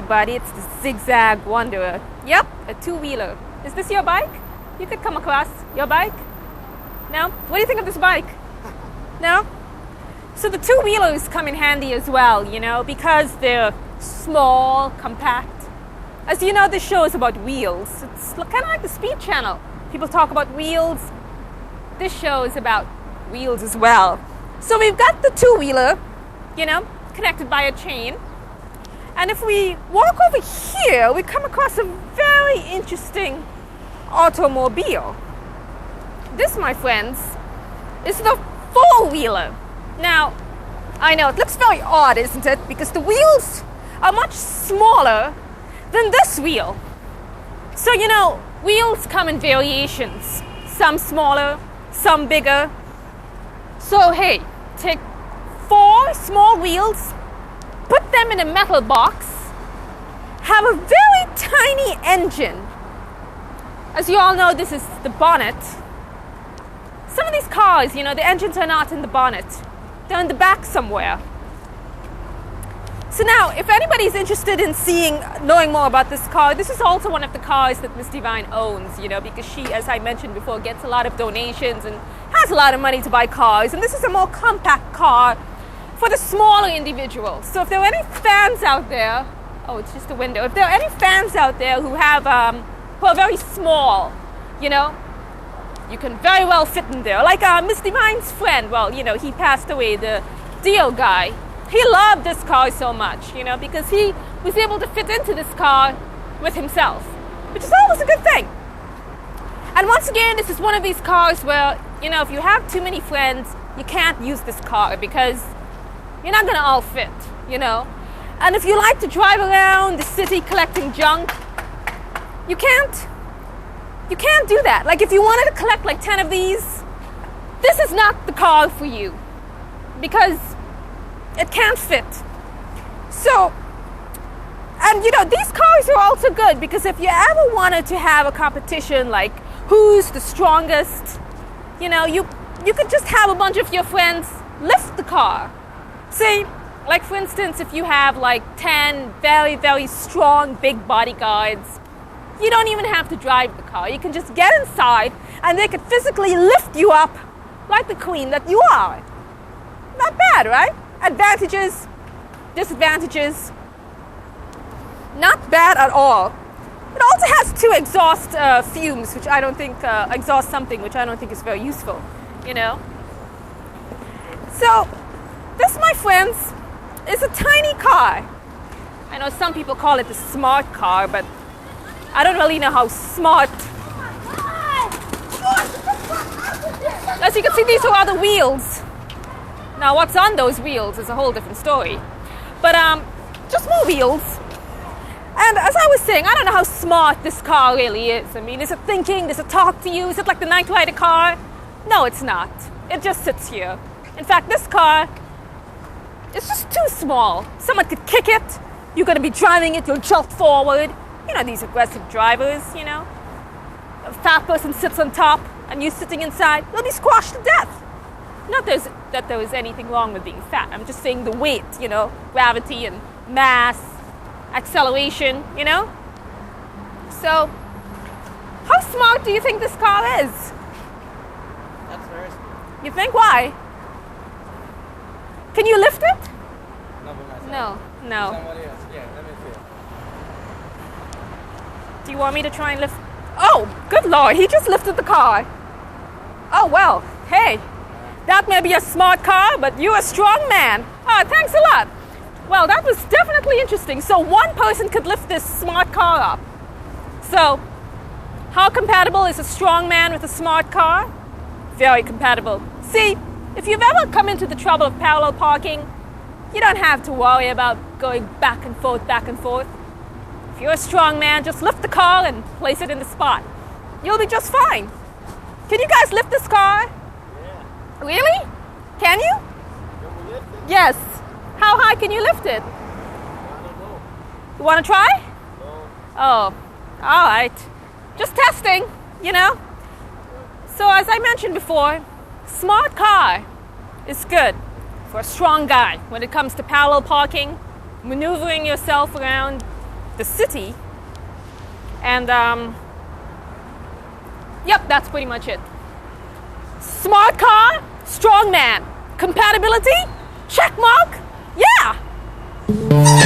everybody, it's the Zig Zag Wanderer. Yep, a two-wheeler. Is this your bike? You could come across your bike? No? What do you think of this bike? No? So the two-wheelers come in handy as well, because they're small, compact. As you know, this show is about wheels. It's kind of like the Speed Channel. People talk about wheels. This show is about wheels as well. So we've got the two-wheeler, connected by a chain. And if we walk over here, we come across a very interesting automobile. This, my friends, is the four-wheeler. Now, I know it looks very odd, isn't it? Because the wheels are much smaller than this wheel. So, wheels come in variations. Some smaller, some bigger. So, hey, take 4 small wheels, put them in a metal box, have a very tiny engine. As you all know, this is the bonnet. Some of these cars, the engines are not in the bonnet. They're in the back somewhere. So now, if anybody's interested in knowing more about this car, this is also one of the cars that Miss Divine owns, because she, as I mentioned before, gets a lot of donations and has a lot of money to buy cars. And this is a more compact car for the smaller individuals. So if there are any fans out there, oh, it's just a window. If there are any fans out there who are very small, you can very well fit in there. Like Miss Divine's friend, he passed away, the Dio guy. He loved this car so much, because he was able to fit into this car with himself, which is always a good thing. And once again, this is one of these cars where, if you have too many friends, you can't use this car because you're not going to all fit, And if you like to drive around the city collecting junk, you can't do that. Like if you wanted to collect like 10 of these, this is not the car for you because it can't fit. So, and these cars are also good because if you ever wanted to have a competition like who's the strongest, you could just have a bunch of your friends lift the car. Say, like for instance, if you have like 10 very, very strong big bodyguards, you don't even have to drive the car. You can just get inside and they could physically lift you up like the queen that you are. Not bad, right? Advantages, disadvantages, not bad at all. It also has 2 exhaust fumes, which I don't think, exhaust something, which I don't think is very useful, So, this, my friends, is a tiny car. I know some people call it a smart car, but I don't really know how smart. As you can see, these are all the wheels. Now, what's on those wheels is a whole different story. But just more wheels. And as I was saying, I don't know how smart this car really is. I mean, is it thinking? Does it talk to you? Is it like the Knight Rider car? No, it's not. It just sits here. In fact, this car is just too small. Someone could kick it. You're going to be driving it. You'll jolt forward. These aggressive drivers, A fat person sits on top and you're sitting inside. You'll be squashed to death. Not that there was anything wrong with being fat. I'm just saying the weight, gravity and mass, acceleration, So, how smart do you think this car is? That's very smart. You think? Why? Can you lift it? Not by myself. No. Somebody else. Yeah, let me see. Do you want me to try and lift? Oh, good Lord, he just lifted the car. Oh, well, hey. That may be a smart car, but you're a strong man. Oh, thanks a lot. Well, that was definitely interesting. So one person could lift this smart car up. So, how compatible is a strong man with a smart car? Very compatible. See, if you've ever come into the trouble of parallel parking, you don't have to worry about going back and forth, back and forth. If you're a strong man, just lift the car and place it in the spot. You'll be just fine. Can you guys lift this car? Really? Can you? Can we lift it? Yes. How high can you lift it? I don't know. You want to try? No. Oh, all right. Just testing, So as I mentioned before, smart car is good for a strong guy when it comes to parallel parking, maneuvering yourself around the city. And yep, that's pretty much it. Smart car, strong man. Compatibility? Check mark? Yeah!